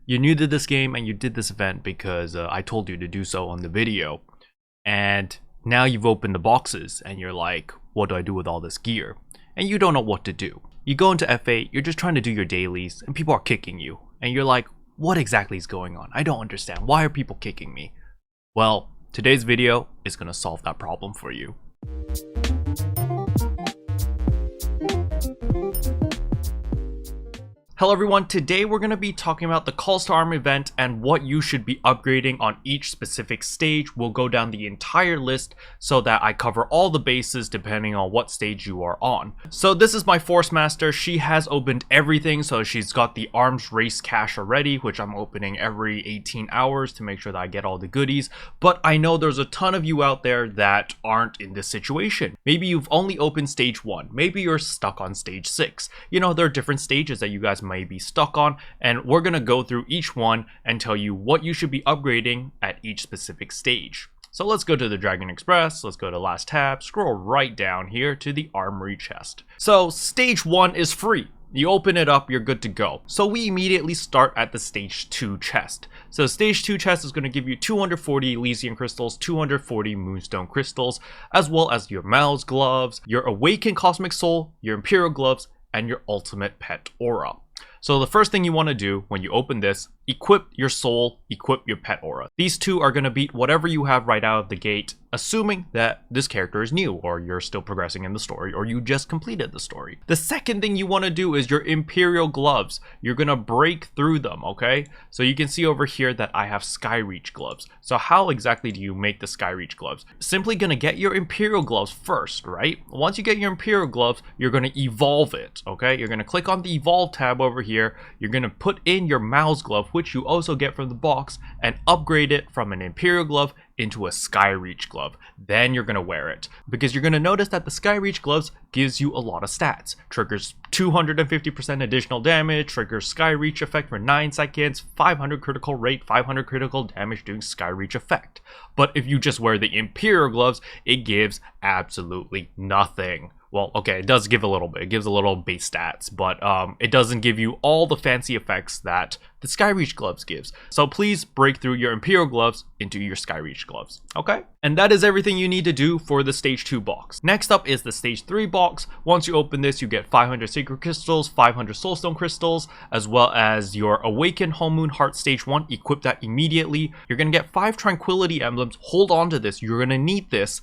You're new to this game and you did this event because I told you to do so on the video. And now you've opened the boxes and you're like, what do I do with all this gear? And you don't know what to do. You go into F8, you're just trying to do your dailies and people are kicking you. And you're like, what exactly is going on? I don't understand. Why are people kicking me? Well, today's video is going to solve that problem for you. Hello everyone, today we're going to be talking about the Calls to Arm event and what you should be upgrading on each specific stage. We'll go down the entire list so that I cover all the bases depending on what stage you are on. So this is my Force Master. She has opened everything, so she's got the Arms Race cache already, which I'm opening every 18 hours to make sure that I get all the goodies. But I know there's a ton of you out there that aren't in this situation. Maybe you've only opened stage 1, maybe you're stuck on stage 6. You know, there are different stages that you guys might be stuck on, and we're going to go through each one and tell you what you should be upgrading at each specific stage. So let's go to the Dragon Express, let's go to last tab, scroll right down here to the Armory chest. So stage 1 is free. You open it up, you're good to go. So we immediately start at the stage 2 chest. So stage 2 chest is going to give you 240 Elysian crystals, 240 Moonstone crystals, as well as your Mouse gloves, your Awakened Cosmic Soul, your Imperial gloves, and your ultimate pet aura. So the first thing you want to do when you open this, equip your soul, equip your pet aura. These two are going to beat whatever you have right out of the gate, assuming that this character is new, or you're still progressing in the story, or you just completed the story. The second thing you want to do is your Imperial gloves. You're going to break through them, okay? So you can see over here that I have Skyreach gloves. So how exactly do you make the Skyreach gloves? Simply going to get your Imperial gloves first, right? Once you get your Imperial gloves, you're going to evolve it, okay? You're going to click on the Evolve tab over here. You're going to put in your Mouse glove, which you also get from the box, and upgrade it from an Imperial glove into a Skyreach glove. Then you're going to wear it, because you're going to notice that the Skyreach gloves gives you a lot of stats. Triggers 250% additional damage, triggers Skyreach effect for 9 seconds, 500 critical rate, 500 critical damage doing Skyreach effect. But if you just wear the Imperial gloves, it gives absolutely nothing. Well, okay, it does give a little bit. It gives a little base stats, but it doesn't give you all the fancy effects that the Skyreach gloves gives. So please break through your Imperial gloves into your Skyreach gloves, okay? And that is everything you need to do for the stage 2 box. Next up is the stage 3 box. Once you open this, you get 500 Sacred Crystals, 500 Soulstone Crystals, as well as your Awakened Home Moon Heart stage 1. Equip that immediately. You're gonna get 5 Tranquility Emblems. Hold on to this. You're gonna need this.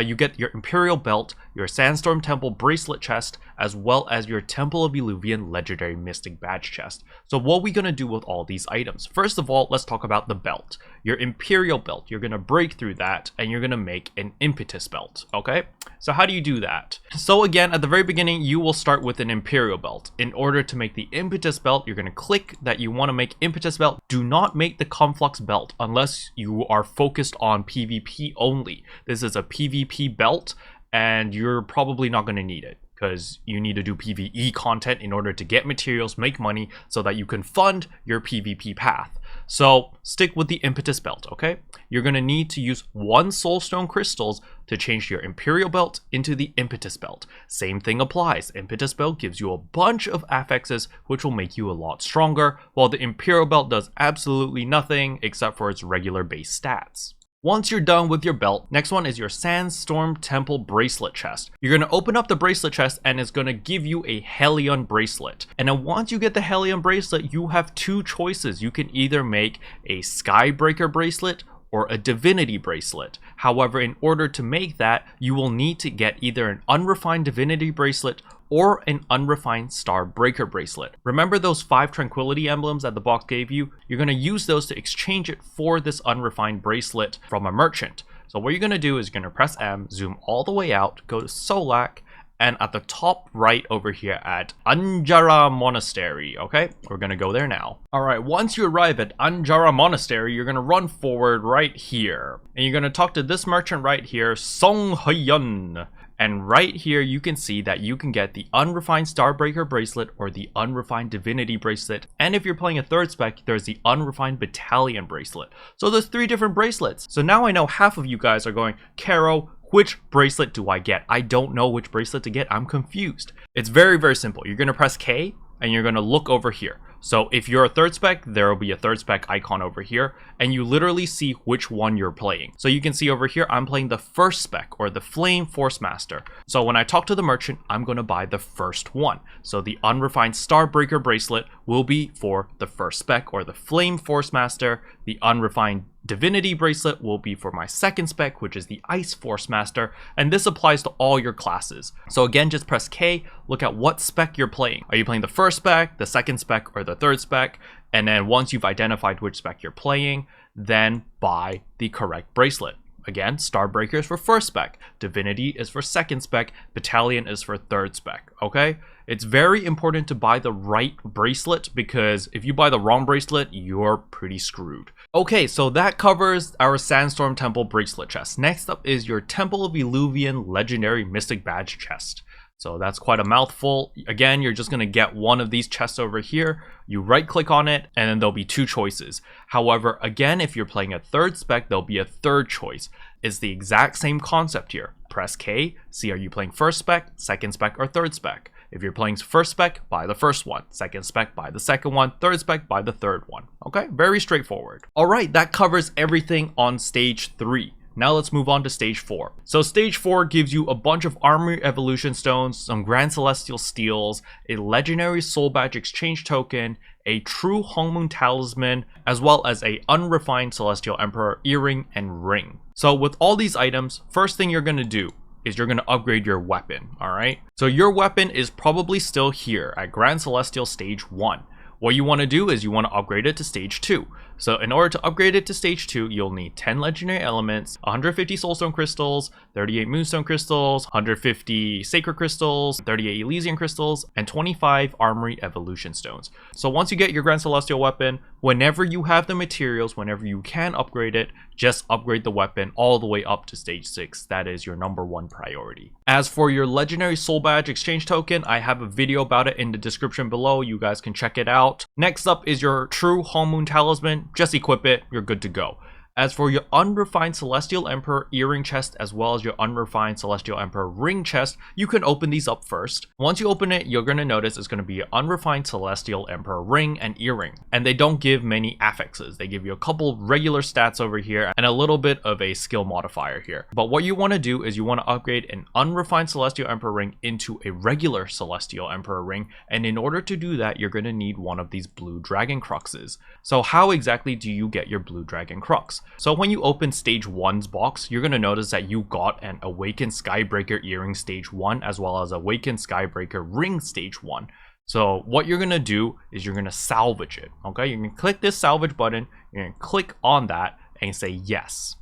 You get your Imperial Belt, your Sandstorm Temple Bracelet chest, as well as your Temple of Eluvian Legendary Mystic Badge chest. So what are we going to do with all these items? First of all, let's talk about the belt. Your Imperial Belt, you're going to break through that and you're going to make an Impetus Belt, okay? So how do you do that? So again, at the very beginning, you will start with an Imperial Belt. In order to make the Impetus Belt, you're going to click that you want to make Impetus Belt. Do not make the Conflux Belt unless you are focused on PvP only. This is a PvP belt, and you're probably not going to need it because you need to do PvE content in order to get materials, make money, so that you can fund your PvP path. So stick with the Impetus Belt, okay? You're going to need to use 1 Soulstone Crystals to change your Imperial Belt into the Impetus Belt. Same thing applies. Impetus Belt gives you a bunch of affixes, which will make you a lot stronger, while the Imperial Belt does absolutely nothing except for its regular base stats. Once you're done with your belt, next one is your Sandstorm Temple Bracelet chest. You're going to open up the bracelet chest and it's going to give you a Hellion bracelet. And then once you get the Hellion bracelet, you have 2 choices. You can either make a Skybreaker bracelet or a Divinity bracelet. However, in order to make that, you will need to get either an Unrefined Divinity bracelet or an Unrefined Starbreaker bracelet. Remember those 5 Tranquility emblems that the box gave you? You're going to use those to exchange it for this Unrefined bracelet from a merchant. So what you're going to do is you're going to press M, zoom all the way out, go to Solak, and at the top right over here at Anjara Monastery, okay? We're gonna go there now. All right, once you arrive at Anjara Monastery, you're gonna run forward right here. And you're gonna talk to this merchant right here, Song Hyun. And right here, you can see that you can get the Unrefined Starbreaker bracelet or the Unrefined Divinity bracelet. And if you're playing a third spec, there's the Unrefined Battalion bracelet. So there's 3 different bracelets. So now I know half of you guys are going, Karo, which bracelet do I get? I don't know which bracelet to get. I'm confused. It's very, very simple. You're going to press K and you're going to look over here. So if you're a third spec, there will be a third spec icon over here, and you literally see which one you're playing. So you can see over here, I'm playing the first spec, or the Flame Force Master. So when I talk to the merchant, I'm going to buy the first one. So the Unrefined Starbreaker bracelet will be for the first spec, or the Flame Force Master. The Unrefined Divinity bracelet will be for my second spec, which is the Ice Force Master, and this applies to all your classes. So again, just press K, look at what spec you're playing. Are you playing the first spec, the second spec, or the third spec? And then once you've identified which spec you're playing, then buy the correct bracelet. Again, Starbreaker is for first spec, Divinity is for second spec, Battalion is for third spec, okay? It's very important to buy the right bracelet, because if you buy the wrong bracelet, you're pretty screwed. Okay, so that covers our Sandstorm Temple bracelet chest. Next up is your Temple of Eluvian Legendary Mystic Badge chest. So that's quite a mouthful. Again, you're just going to get one of these chests over here. You right click on it, and then there'll be two choices. However, again, if you're playing a third spec, there'll be a third choice. It's the exact same concept here. Press K, see are you playing first spec, second spec, or third spec. If you're playing first spec, buy the first one. Second spec, buy the second one. Third spec, buy the third one. Okay, very straightforward. All right, that covers everything on stage 3. Now let's move on to stage 4. So stage 4 gives you a bunch of armory evolution stones, some grand celestial steels, a legendary soul badge exchange token, a true Hongmoon talisman, as well as a unrefined celestial emperor earring and ring. So with all these items, first thing you're going to do is you're going to upgrade your weapon, all right? So your weapon is probably still here at Grand Celestial Stage 1. What you want to do is you want to upgrade it to stage 2. So in order to upgrade it to stage 2, you'll need 10 legendary elements, 150 soulstone crystals, 38 moonstone crystals, 150 sacred crystals, 38 elysian crystals, and 25 armory evolution stones. So once you get your grand celestial weapon, whenever you have the materials, whenever you can upgrade it, just upgrade the weapon all the way up to stage 6. That is your #1 priority. As for your legendary soul badge exchange token, I have a video about it in the description below. You guys can check it out. Next up is your true Hongmoon talisman. Just equip it, you're good to go. As for your unrefined Celestial Emperor earring chest, as well as your unrefined Celestial Emperor ring chest, you can open these up first. Once you open it, you're going to notice it's going to be an unrefined Celestial Emperor ring and earring. And they don't give many affixes. They give you a couple regular stats over here and a little bit of a skill modifier here. But what you want to do is you want to upgrade an unrefined Celestial Emperor ring into a regular Celestial Emperor ring. And in order to do that, you're going to need one of these blue dragon cruxes. So how exactly do you get your blue dragon crux? So when you open stage 1's box, you're going to notice that you got an Awakened Skybreaker earring stage 1, as well as Awakened Skybreaker ring stage 1. So what you're going to do is you're going to salvage it. Okay, you can click this salvage button, you're going to click on that and say yes.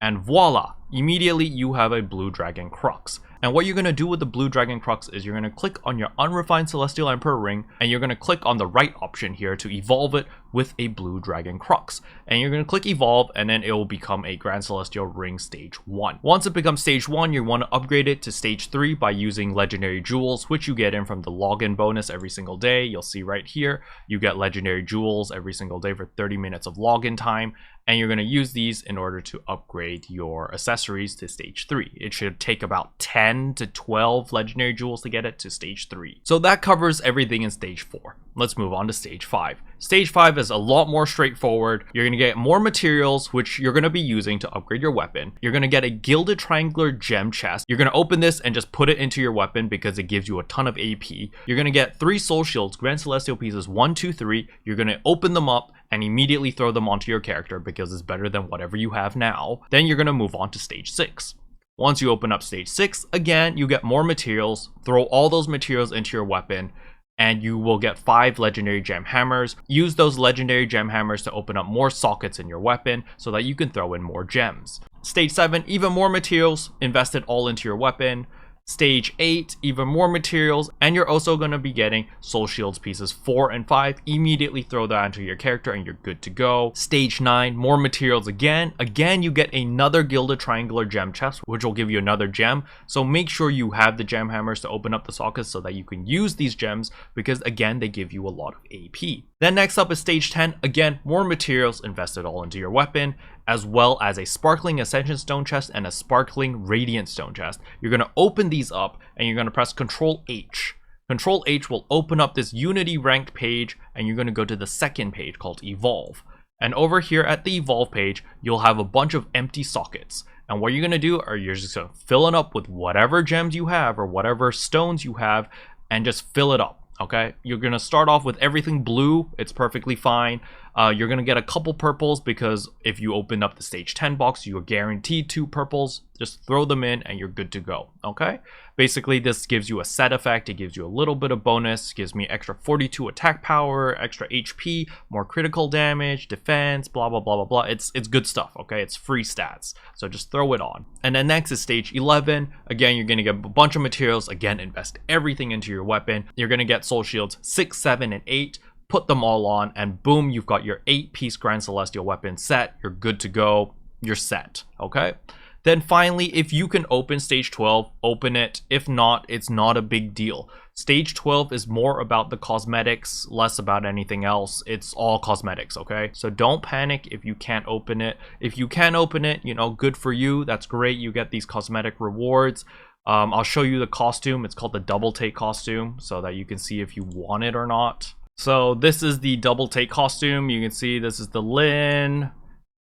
And voila, immediately you have a blue dragon crux. And what you're going to do with the blue dragon crux is you're going to click on your unrefined Celestial Emperor ring, and you're going to click on the right option here to evolve it with a blue dragon crux. And you're going to click evolve, and then it will become a Grand Celestial ring stage 1. Once it becomes stage 1, you want to upgrade it to stage 3 by using legendary jewels, which you get in from the login bonus every single day. You'll see right here, you get legendary jewels every single day for 30 minutes of login time. And you're going to use these in order to upgrade your accessories to stage 3. It should take about 10 to 12 legendary jewels to get it to stage 3. So that covers everything in stage 4. Let's move on to stage 5. Stage 5 is a lot more straightforward. You're going to get more materials, which you're going to be using to upgrade your weapon. You're going to get a gilded triangular gem chest. You're going to open this and just put it into your weapon because it gives you a ton of AP. You're going to get 3 soul shields, grand celestial pieces 1, 2, 3. You're going to open them up and immediately throw them onto your character because it's better than whatever you have now. Then you're going to move on to stage 6. Once you open up stage 6, again, you get more materials. Throw all those materials into your weapon, and you will get 5 legendary gem hammers. Use those legendary gem hammers to open up more sockets in your weapon so that you can throw in more gems. Stage 7, even more materials, invest it all into your weapon. Stage 8, even more materials, and you're also going to be getting soul shields pieces 4 and 5. Immediately throw that into your character and you're good to go. Stage 9, more materials again. Again, you get another gilded triangular gem chest, which will give you another gem. So make sure you have the gem hammers to open up the sockets so that you can use these gems, because again, they give you a lot of AP. Then next up is stage 10. Again, more materials, invested all into your weapon, as well as a sparkling ascension stone chest and a sparkling radiant stone chest. You're going to open these up and you're going to press Ctrl H. Control H will open up this Unity ranked page, and you're going to go to the second page called Evolve. And over here at the Evolve page, you'll have a bunch of empty sockets. And what you're going to do are you're just going to fill it up with whatever gems you have or whatever stones you have, and just fill it up. Okay, you're gonna start off with everything blue. It's perfectly fine. You're gonna get a couple purples because if you open up the stage 10 box, you're guaranteed 2 purples. Just throw them in and you're good to go. Okay, basically this gives you a set effect. It gives you a little bit of bonus. Gives me extra 42 attack power, extra HP, more critical damage, defense, blah blah blah blah blah. It's good stuff. Okay, it's free stats, so just throw it on. And then next is stage 11. Again, you're gonna get a bunch of materials. Again, invest everything into your weapon. You're gonna get soul shields 6, 7, and 8. Put them all on, and boom, you've got your 8-piece Grand Celestial weapon set. You're good to go. You're set. Okay. Then finally, if you can open stage 12, open it. If not, it's not a big deal. Stage 12 is more about the cosmetics, less about anything else. It's all cosmetics, okay? So don't panic if you can't open it. If you can open it, you know, good for you. That's great. You get these cosmetic rewards. I'll show you the costume. It's called the double take costume so that you can see if you want it or not. So this is the double take costume. You can see this is the Lin,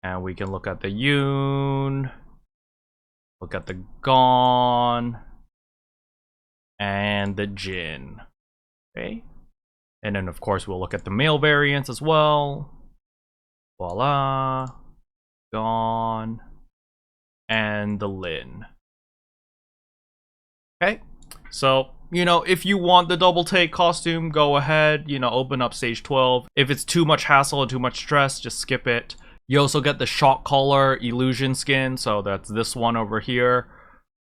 and we can look at the Yoon, look at the Gon, and the Jin. Okay, and then of course we'll look at the male variants as well. Voila, Gon, and the Lin. Okay, so you know, if you want the double take costume, go ahead, you know, open up stage 12. If it's too much hassle and too much stress, just skip it. You also get the shock collar illusion skin, so that's this one over here.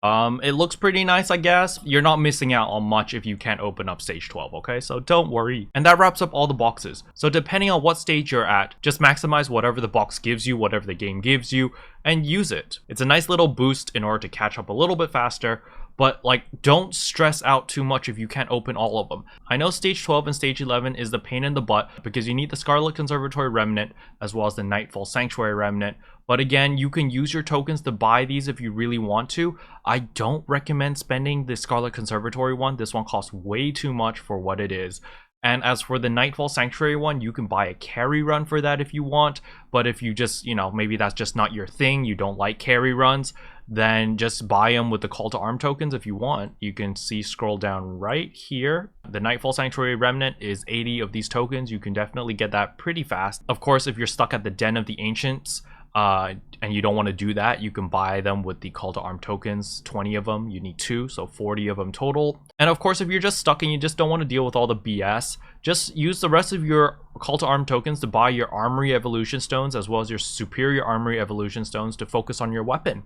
It looks pretty nice, I guess. You're not missing out on much if you can't open up stage 12, okay? So don't worry. And that wraps up all the boxes. So depending on what stage you're at, just maximize whatever the box gives you, whatever the game gives you, and use it. It's a nice little boost in order to catch up a little bit faster. But like, don't stress out too much if you can't open all of them. I know stage 12 and stage 11 is the pain in the butt because you need the Scarlet Conservatory Remnant as well as the Nightfall Sanctuary Remnant. But again, you can use your tokens to buy these if you really want to. I don't recommend spending the Scarlet Conservatory one. This one costs way too much for what it is. And as for the Nightfall Sanctuary one, you can buy a carry run for that if you want. But if you just, you know, maybe that's just not your thing, you don't like carry runs, then just buy them with the Call to Arm tokens if you want. You can see, scroll down right here. The Nightfall Sanctuary Remnant is 80 of these tokens. You can definitely get that pretty fast. Of course, if you're stuck at the Den of the Ancients, and you don't want to do that, you can buy them with the Call to Arm tokens, 20 of them. You need 2, so 40 of them total. And of course, if you're just stuck and you just don't want to deal with all the BS, just use the rest of your Call to Arm tokens to buy your Armory Evolution Stones as well as your Superior Armory Evolution Stones to focus on your weapon.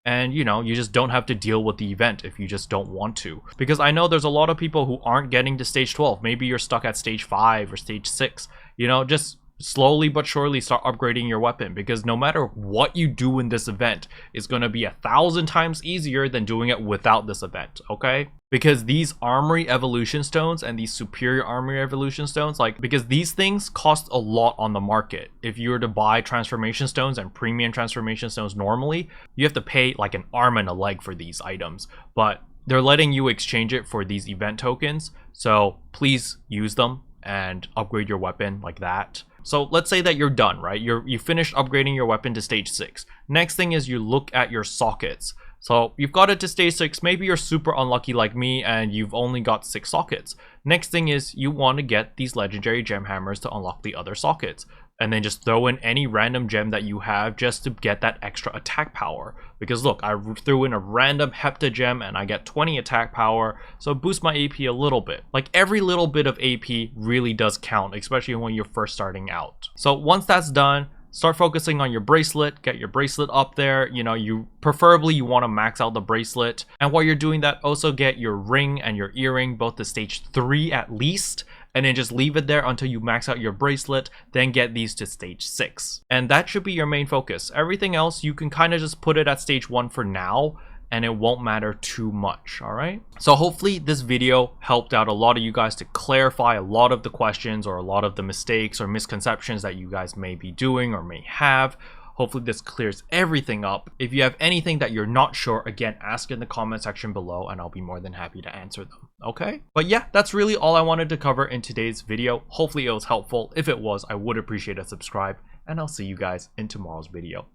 And you know, you just don't have to deal with the event if you just don't want to. Because I know there's a lot of people who aren't getting to stage 12. Maybe you're stuck at stage 5 or stage 6. You know, just slowly but surely start upgrading your weapon, because no matter what you do in this event, it's going to be 1,000 times easier than doing it without this event, okay? Because these Armory Evolution Stones and these Superior Armory Evolution Stones, like, because these things cost a lot on the market. If you were to buy Transformation Stones and Premium Transformation Stones normally, you have to pay like an arm and a leg for these items, but they're letting you exchange it for these event tokens, so please use them and upgrade your weapon like that. So let's say that you're done, right? You finished upgrading your weapon to stage 6. Next thing is you look at your sockets. So you've got it to stage 6. Maybe you're super unlucky like me and you've only got 6 sockets. Next thing is you want to get these legendary gem hammers to unlock the other sockets. And then just throw in any random gem that you have just to get that extra attack power. Because look, I threw in a random Hepta gem and I get 20 attack power, so boost my AP a little bit. Like, every little bit of AP really does count, especially when you're first starting out. So once that's done, start focusing on your bracelet. Get your bracelet up there. You know, you want to max out the bracelet. And while you're doing that, also get your ring and your earring both to stage 3 at least. And then just leave it there until you max out your bracelet, then get these to stage 6. And that should be your main focus. Everything else, you can kind of just put it at stage 1 for now, and it won't matter too much, alright? So hopefully this video helped out a lot of you guys to clarify a lot of the questions or a lot of the mistakes or misconceptions that you guys may be doing or may have. Hopefully this clears everything up. If you have anything that you're not sure, again, ask in the comment section below and I'll be more than happy to answer them, okay? But yeah, that's really all I wanted to cover in today's video. Hopefully it was helpful. If it was, I would appreciate a subscribe, and I'll see you guys in tomorrow's video.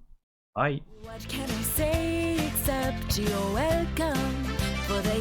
Bye. What can I say except you're welcome for the